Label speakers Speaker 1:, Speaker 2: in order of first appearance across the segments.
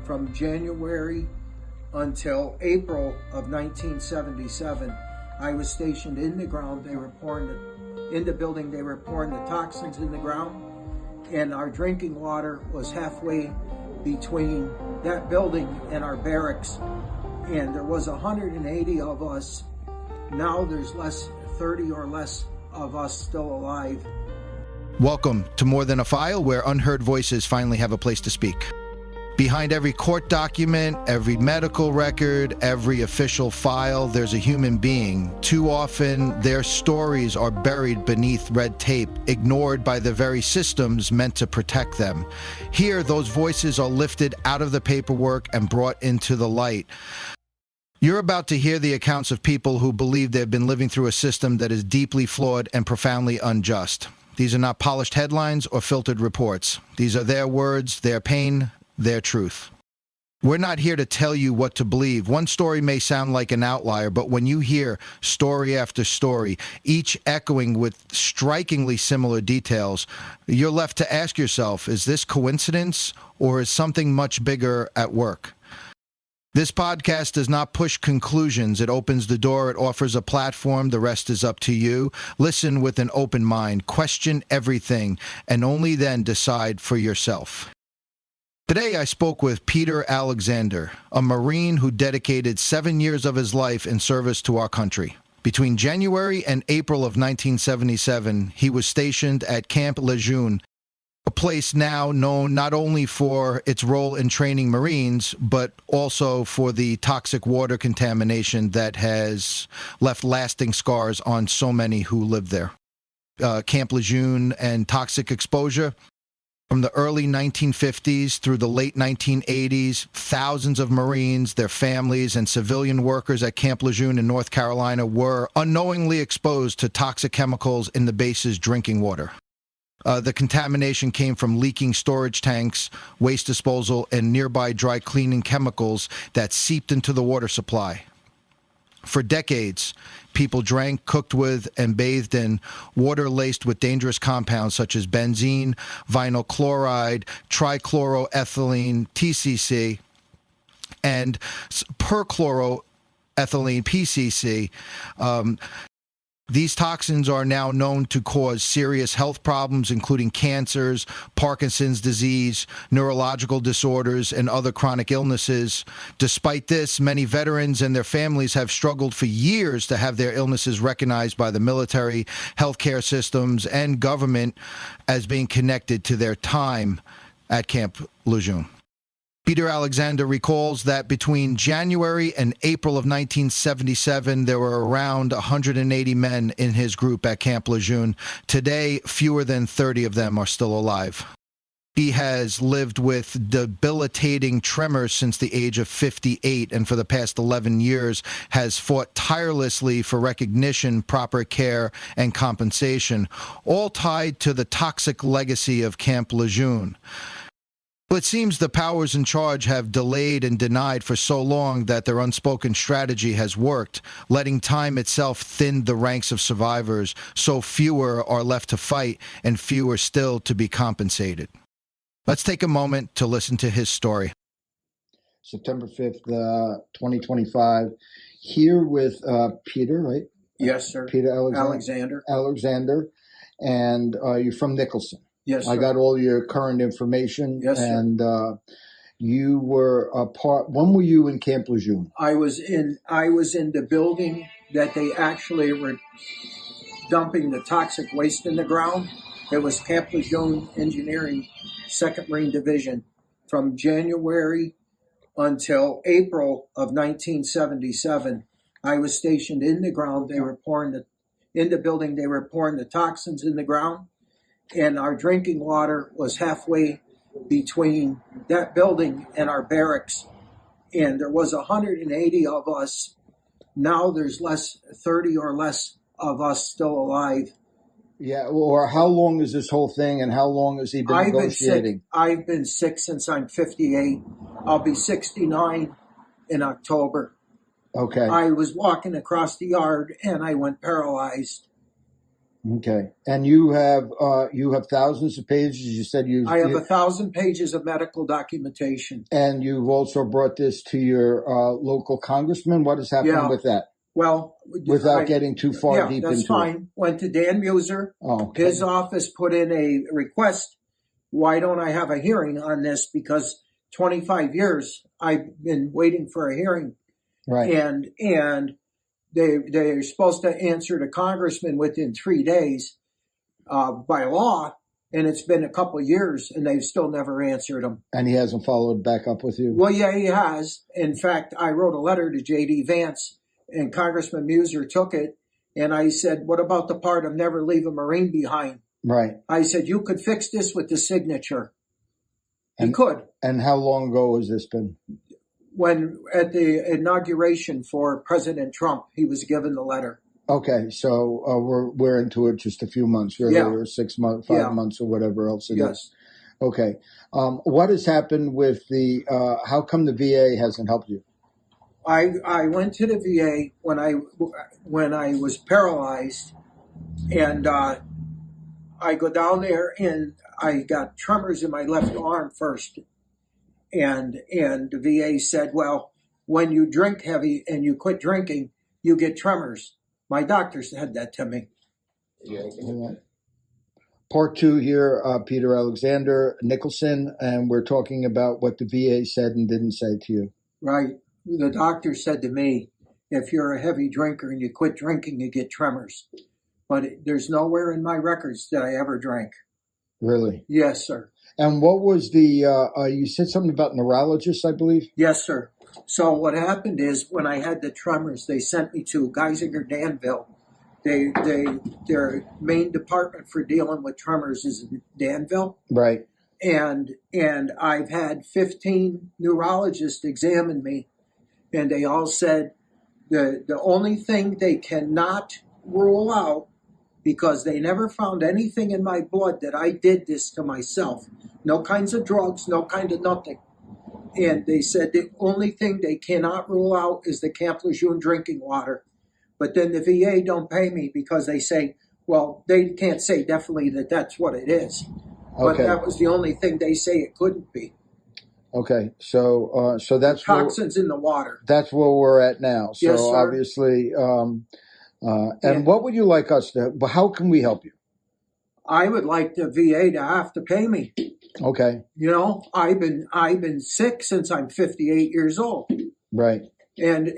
Speaker 1: from January until April of 1977. I was stationed in the ground. They were pouring in the building. They were pouring the toxins in the ground, and our drinking water was halfway between that building and our barracks. And there was 180 of us. Now there's 30 or less of us still alive.
Speaker 2: Welcome to More Than a File, where unheard voices finally have a place to speak. Behind every court document, every medical record, every official file, there's a human being. Too often, their stories are buried beneath red tape, ignored by the very systems meant to protect them. Here, those voices are lifted out of the paperwork and brought into the light. You're about to hear the accounts of people who believe they've been living through a system that is deeply flawed and profoundly unjust. These are not polished headlines or filtered reports. These are their words, their pain, their truth. We're not here to tell you what to believe. One story may sound like an outlier, but when you hear story after story, each echoing with strikingly similar details, you're left to ask yourself, is this coincidence or is something much bigger at work? This podcast does not push conclusions. It opens the door. It offers a platform. The rest is up to you. Listen with an open mind. Question everything, and only then decide for yourself. Today, I spoke with Peter Alexander, a Marine who dedicated 7 years of his life in service to our country. Between January and April of 1977, he was stationed at Camp Lejeune, a place now known not only for its role in training Marines, but also for the toxic water contamination that has left lasting scars on so many who live there. Camp Lejeune and toxic exposure. From the early 1950s through the late 1980s, thousands of Marines, their families, and civilian workers at Camp Lejeune in North Carolina were unknowingly exposed to toxic chemicals in the base's drinking water. The contamination came from leaking storage tanks, waste disposal, and nearby dry cleaning chemicals that seeped into the water supply. For decades, people drank, cooked with, and bathed in water laced with dangerous compounds such as benzene, vinyl chloride, trichloroethylene, TCC, and perchloroethylene, PCC. These toxins are now known to cause serious health problems, including cancers, Parkinson's disease, neurological disorders, and other chronic illnesses. Despite this, many veterans and their families have struggled for years to have their illnesses recognized by the military, healthcare systems, and government as being connected to their time at Camp Lejeune. Peter Alexander recalls that between January and April of 1977, there were around 180 men in his group at Camp Lejeune. Today, fewer than 30 of them are still alive. He has lived with debilitating tremors since the age of 58, and for the past 11 years has fought tirelessly for recognition, proper care, and compensation, all tied to the toxic legacy of Camp Lejeune. It seems the powers in charge have delayed and denied for so long that their unspoken strategy has worked, letting time itself thin the ranks of survivors, so fewer are left to fight and fewer still to be compensated. Let's take a moment to listen to his story.
Speaker 3: September 5th, 2025, here with Peter, right?
Speaker 1: Yes, sir.
Speaker 3: Peter Alexander. And you're from Nicholson.
Speaker 1: Yes, sir.
Speaker 3: I got all your current information.
Speaker 1: Yes, sir.
Speaker 3: And you were a part. When were you in Camp Lejeune?
Speaker 1: I was in the building that they actually were dumping the toxic waste in the ground. It was Camp Lejeune Engineering, 2nd Marine Division, from January until April of 1977. I was stationed in the ground. They were in the building. They were pouring the toxins in the ground. And our drinking water was halfway between that building and our barracks. And there was 180 of us. Now there's 30 or less of us still alive.
Speaker 3: Yeah, or how long is this whole thing, and how long has he been negotiating?
Speaker 1: I've been sick since I'm 58. I'll be 69 in October.
Speaker 3: Okay.
Speaker 1: I was walking across the yard and I went paralyzed.
Speaker 3: Okay. And you have thousands of pages. You said
Speaker 1: I have 1,000 pages of medical documentation.
Speaker 3: And you've also brought this to your local congressman. What has happened with that?
Speaker 1: Well,
Speaker 3: without getting too far deep into it.
Speaker 1: Yeah, that's fine. Went to Dan Muser.
Speaker 3: Oh, okay.
Speaker 1: His office put in a request. Why don't I have a hearing on this? Because 25 years I've been waiting for a hearing.
Speaker 3: Right.
Speaker 1: And they're supposed to answer the congressman within 3 days by law, and it's been a couple of years, and they've still never answered him.
Speaker 3: And he hasn't followed back up with you?
Speaker 1: Well, yeah, he has. In fact, I wrote a letter to J.D. Vance, and Congressman Muser took it, and I said, what about the part of never leave a Marine behind?
Speaker 3: Right.
Speaker 1: I said, you could fix this with the signature. He could.
Speaker 3: And how long ago has this been?
Speaker 1: When at the inauguration for President Trump, he was given the letter.
Speaker 3: Okay, so we're into it just a few months, really, or 6 months, 5 months, or whatever else it is. Okay. What has happened with the? How come the VA hasn't helped you?
Speaker 1: I went to the VA when I was paralyzed, and I go down there and I got tremors in my left arm first. And the VA said, well, when you drink heavy and you quit drinking, you get tremors. My doctor said that to me.
Speaker 3: Part two here, Peter Alexander Nicholson, and we're talking about what the VA said and didn't say to you.
Speaker 1: Right. The doctor said to me, if you're a heavy drinker and you quit drinking, you get tremors. But there's nowhere in my records that I ever drank.
Speaker 3: Really?
Speaker 1: Yes, sir.
Speaker 3: And what was the, you said something about neurologists, I believe?
Speaker 1: Yes, sir. So what happened is when I had the tremors, they sent me to Geisinger Danville. Their main department for dealing with tremors is in Danville.
Speaker 3: Right.
Speaker 1: And I've had 15 neurologists examine me, and they all said the only thing they cannot rule out, because they never found anything in my blood that I did this to myself. No kinds of drugs, no kind of nothing. And they said the only thing they cannot rule out is the Camp Lejeune drinking water. But then the VA don't pay me because they say, well, they can't say definitely that that's what it is. But that was the only thing they say it couldn't be.
Speaker 3: Okay, so that's
Speaker 1: toxins in the water.
Speaker 3: That's where we're at now. So
Speaker 1: yes, sir.
Speaker 3: Obviously, and what would you like us to? How can we help you?
Speaker 1: I would like the VA to have to pay me.
Speaker 3: Okay.
Speaker 1: You know, I've been sick since I'm 58 years old.
Speaker 3: Right.
Speaker 1: And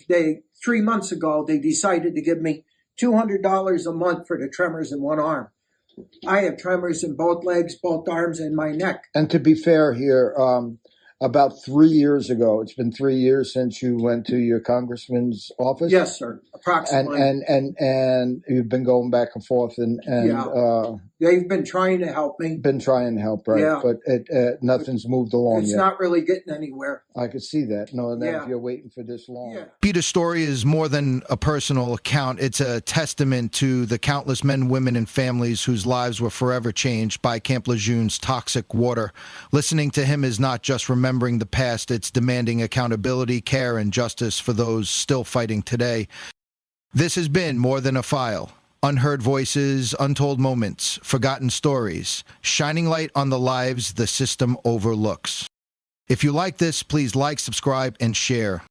Speaker 1: they 3 months ago they decided to give me $200 a month for the tremors in one arm. I have tremors in both legs, both arms, and my neck.
Speaker 3: And to be fair here, about 3 years ago, it's been 3 years since you went to your congressman's office.
Speaker 1: Yes, sir. Approximately.
Speaker 3: And you've been going back and forth, and
Speaker 1: they've been trying to help me.
Speaker 3: Been trying to help, right?
Speaker 1: Yeah.
Speaker 3: But nothing's moved along yet.
Speaker 1: It's not really getting anywhere.
Speaker 3: I could see that. No, if you're waiting for this long.
Speaker 1: Yeah.
Speaker 2: Peter's story is more than a personal account. It's a testament to the countless men, women, and families whose lives were forever changed by Camp Lejeune's toxic water. Listening to him is not just remembering the past, it's demanding accountability, care, and justice for those still fighting today. This has been More Than a File. Unheard voices, untold moments, forgotten stories, shining light on the lives the system overlooks. If you like this, please like, subscribe, and share.